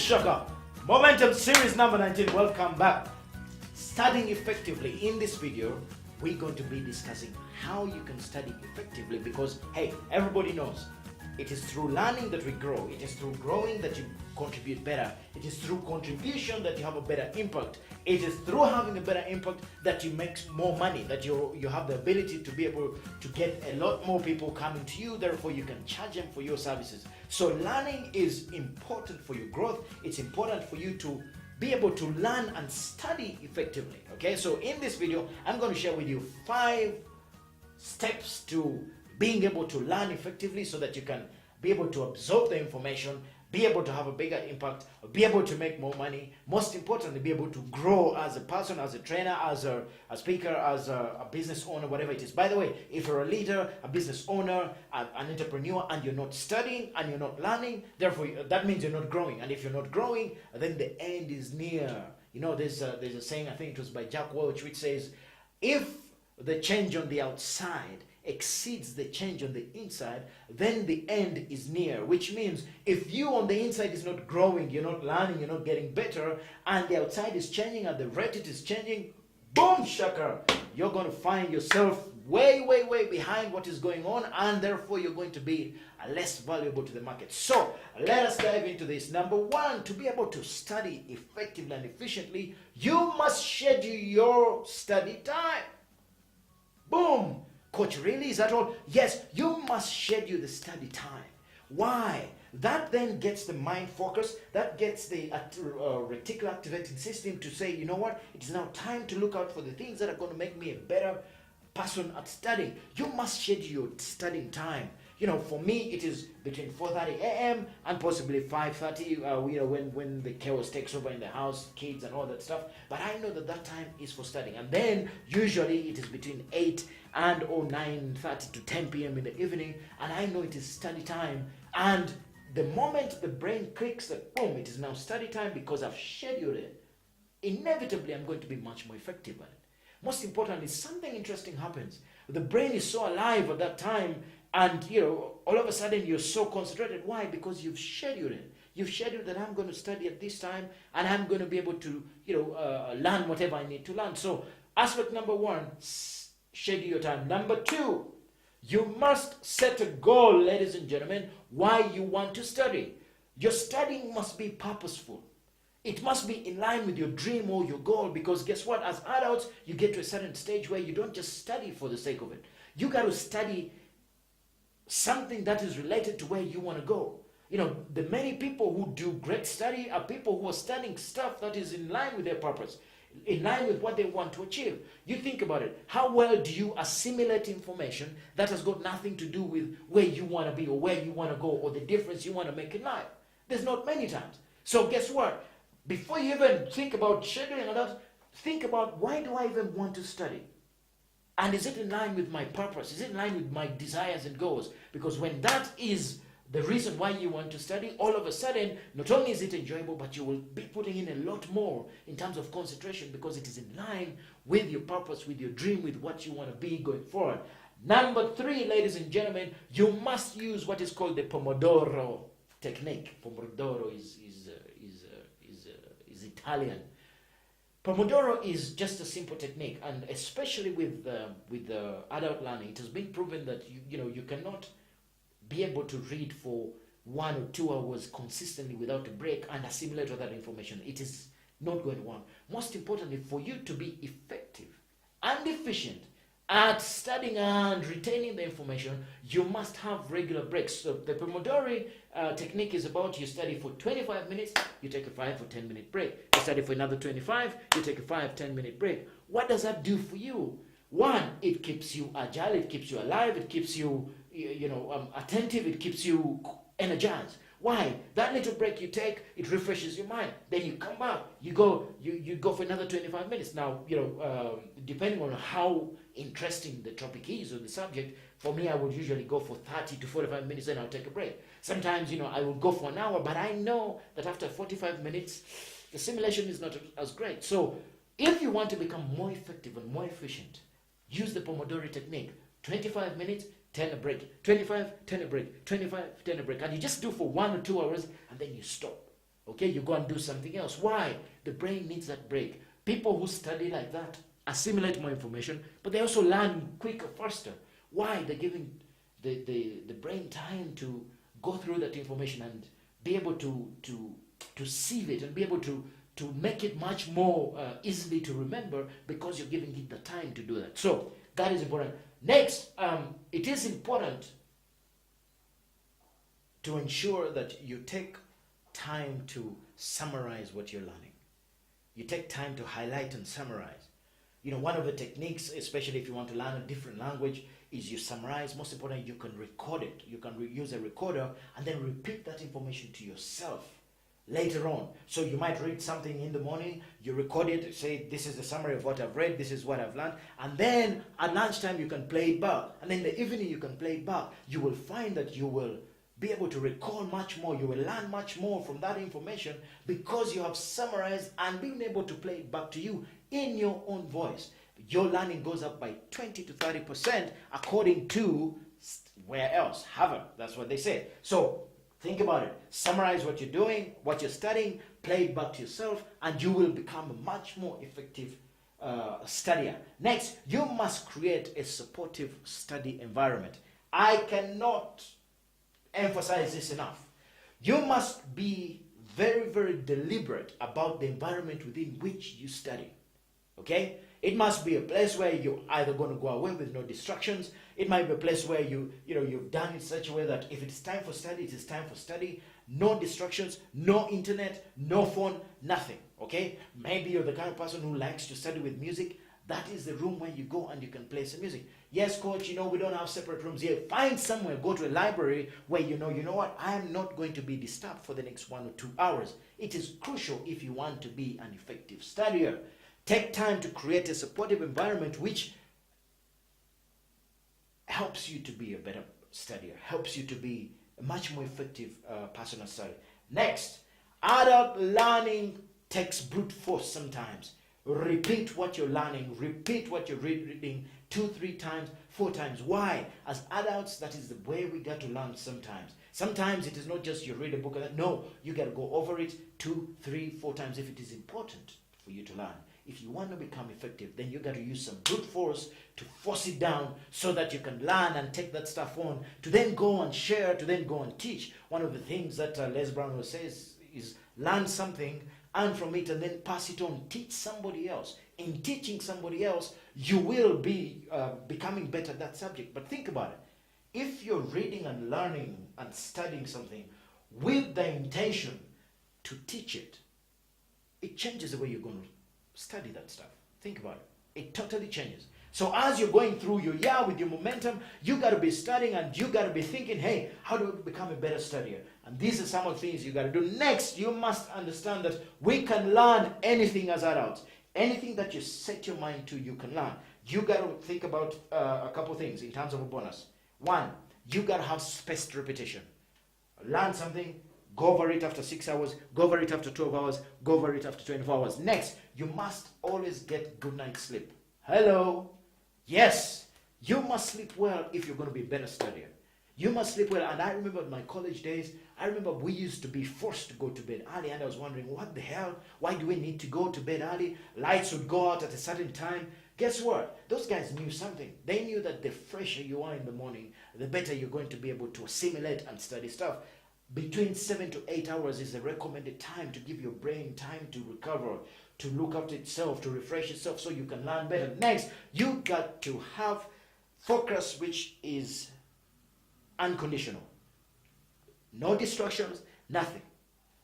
shaka. Momentum series number 19. Welcome back. Studying effectively. In this video, we're going to be discussing how you can study effectively because, hey, everybody knows it is through learning that we grow. It is through growing that you contribute better. It is through contribution that you have a better impact. It is through having a better impact that you make more money, that you have the ability to be able to get a lot more people coming to you, therefore you can charge them for your services. So learning is important for your growth. It's important for you to be able to learn and study effectively. Okay, so in this video, I'm going to share with you 5 steps to being able to learn effectively so that you can be able to absorb the information, be able to have a bigger impact, be able to make more money, most importantly, be able to grow as a person, as a trainer, as a speaker, as a business owner, whatever it is. By the way, if you're a leader, a business owner, an entrepreneur, and you're not studying and you're not learning, therefore that means you're not growing. And if you're not growing, then the end is near. You know, there's a saying, I think it was by Jack Welch, which says, if the change on the outside exceeds the change on the inside, then the end is near. Which means if you on the inside is not growing, you're not learning, you're not getting better, and the outside is changing and the rate it is changing, boom shaka, you're going to find yourself way behind what is going on, and therefore you're going to be less valuable to the market. So let us dive into this. Number 1, to be able to study effectively and efficiently, you must schedule your study time. Boom. Coach, really? Is that all? Yes, you must schedule the study time. Why? That then gets the mind focused. That gets the reticular activating system to say, you know what? It is now time to look out for the things that are going to make me a better person at studying. You must schedule your studying time. You know, for me, it is between 4:30 a.m. and possibly 5:30, you know, when the chaos takes over in the house, kids and all that stuff. But I know that time is for studying. And then usually it is between 8 and or 9:30 to 10 p.m. in the evening. And I know it is study time. And the moment the brain clicks that, boom, it is now study time because I've scheduled it, inevitably I'm going to be much more effective at it. Most importantly, something interesting happens. The brain is so alive at that time. And, you know, all of a sudden you're so concentrated. Why? Because you've scheduled it. You've scheduled that I'm going to study at this time and I'm going to be able to, you know, learn whatever I need to learn. So aspect number 1, schedule your time. Number 2, you must set a goal, ladies and gentlemen, why you want to study. Your studying must be purposeful. It must be in line with your dream or your goal, because guess what? As adults, you get to a certain stage where you don't just study for the sake of it. You got to study something that is related to where you want to go. You know, the many people who do great study are people who are studying stuff that is in line with their purpose, in line with what they want to achieve. You think about it. How well do you assimilate information that has got nothing to do with where you want to be or where you want to go or the difference you want to make in life? There's not many times. So guess what? Before you even think about scheduling and that, think about, why do I even want to study? And is it in line with my purpose? Is it in line with my desires and goals? Because when that is the reason why you want to study, all of a sudden, not only is it enjoyable, but you will be putting in a lot more in terms of concentration because it is in line with your purpose, with your dream, with what you want to be going forward. Number 3, ladies and gentlemen, you must use what is called the Pomodoro Technique. Pomodoro is Italian. Pomodoro is just a simple technique, and especially with adult learning, it has been proven that you cannot be able to read for 1 or 2 hours consistently without a break and assimilate all that information. It is not going to work. Most importantly, for you to be effective and efficient at studying and retaining the information, you must have regular breaks. So the Pomodoro technique is about, you study for 25 minutes, you take a 5 or 10 minute break. You study for another 25, you take a 5-10 minute break. What does that do for you? 1, it keeps you agile, it keeps you alive, it keeps you, attentive, it keeps you energized. Why? That little break you take, it refreshes your mind. Then you come back, you go for another 25 minutes. Now, depending on how interesting the topic is or the subject, for me, I would usually go for 30 to 45 minutes, then I'll take a break. Sometimes, I will go for an hour, but I know that after 45 minutes, the simulation is not as great. So if you want to become more effective and more efficient, use the Pomodoro technique. 25 minutes, 10 a break, 25, 10 a break, 25, 10 a break. And you just do for 1 or 2 hours and then you stop. Okay, you go and do something else. Why? The brain needs that break. People who study like that assimilate more information, but they also learn quicker, faster. Why? They're giving the brain time to go through that information and be able to sieve it and be able to make it much more easily to remember, because you're giving it the time to do that. So that is important. Next, it is important to ensure that you take time to summarize what you're learning. You take time to highlight and summarize. You know, one of the techniques, especially if you want to learn a different language, is you summarize. Most importantly, you can record it. You can use a recorder and then repeat that information to yourself later on. So you might read something in the morning, you record it, say, this is the summary of what I've read, this is what I've learned, and then at lunchtime you can play it back, and in the evening you can play it back. You will find that you will be able to recall much more, you will learn much more from that information, because you have summarized and been able to play it back to you in your own voice. Your learning goes up by 20 to 30% according to where else? Harvard, that's what they say. So think about it. Summarize what you're doing, what you're studying, play it back to yourself, and you will become a much more effective studier. Next, you must create a supportive study environment. I cannot emphasize this enough. You must be very, very deliberate about the environment within which you study. Okay? It must be a place where you're either going to go away with no distractions. It might be a place where you've done it in such a way that if it's time for study, it is time for study. No distractions, no internet, no phone, nothing. Okay? Maybe you're the kind of person who likes to study with music. That is the room where you go and you can play some music. Yes, coach, we don't have separate rooms here. Find somewhere, go to a library where you know what, I am not going to be disturbed for the next 1 or 2 hours. It is crucial if you want to be an effective studier. Take time to create a supportive environment which helps you to be a better studier, helps you to be a much more effective personal studier. Next, adult learning takes brute force sometimes. Repeat what you're learning, repeat what you're reading 2, 3 times, 4 times. Why? As adults, that is the way we got to learn sometimes. Sometimes it is not just you read a book and that. No, you got to go over it 2, 3, 4 times if it is important for you to learn. If you want to become effective, then you got to use some brute force to force it down so that you can learn and take that stuff on, to then go and share, to then go and teach. One of the things that Les Brown says is learn something, and from it, and then pass it on, teach somebody else. In teaching somebody else, you will be becoming better at that subject. But think about it. If you're reading and learning and studying something with the intention to teach it, it changes the way you're going to study that stuff. Think about it. It totally changes. So as you're going through your year with your momentum, you got to be studying and you got to be thinking, hey, how do I become a better studier? And these are some of the things you got to do. Next, you must understand that we can learn anything as adults. Anything that you set your mind to, you can learn. You got to think about a couple things in terms of a bonus. One, you got to have spaced repetition. Learn something, go over it after 6 hours, go over it after 12 hours, go over it after 24 hours. Next, you must always get good night's sleep. Hello? Yes, you must sleep well if you're going to be a better studier. You must sleep well. And I remember in my college days, I remember we used to be forced to go to bed early, and I was wondering, what the hell? Why do we need to go to bed early? Lights would go out at a certain time. Guess what? Those guys knew something. They knew that the fresher you are in the morning, the better you're going to be able to assimilate and study stuff. Between 7 to 8 hours is the recommended time to give your brain time to recover, to look after itself, to refresh itself so you can learn better. Next, you got to have focus which is unconditional. No distractions, nothing.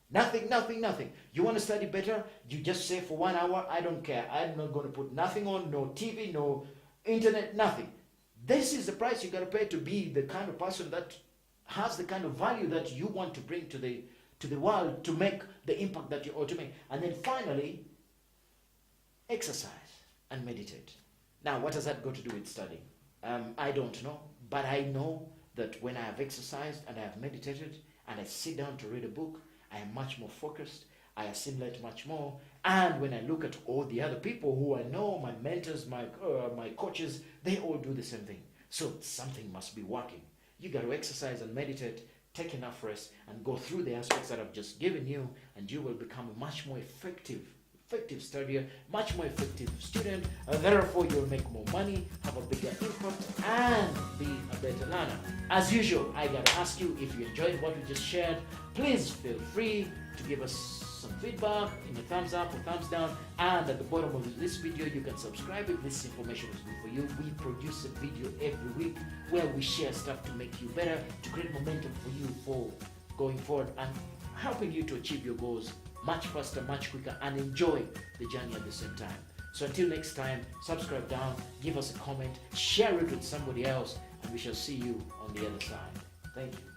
Nothing. You want to study better? You just say for 1 hour, I don't care. I'm not going to put nothing on, no TV, no internet, nothing. This is the price you got to pay to be the kind of person that has the kind of value that you want to bring to the world, to make the impact that you ought to make. And then finally, exercise and meditate. Now, what does that got to do with studying? I don't know, but I know that when I have exercised and I have meditated and I sit down to read a book, I am much more focused, I assimilate much more, and when I look at all the other people who I know, my mentors, my coaches, they all do the same thing. So something must be working. You got to exercise and meditate take enough rest, and go through the aspects that I've just given you, and you will become a much more effective studier, much more effective student. Therefore, you'll make more money, have a bigger impact, and be a better learner. As usual, I gotta ask you, if you enjoyed what we just shared, please feel free to give us some feedback in a thumbs up or thumbs down, and at the bottom of this video you can subscribe if this information is good for you. We produce a video every week where we share stuff to make you better, to create momentum for you for going forward, and helping you to achieve your goals much faster, much quicker, and enjoy the journey at the same time. So until next time, subscribe down, give us a comment, share it with somebody else, and we shall see you on the other side. Thank you.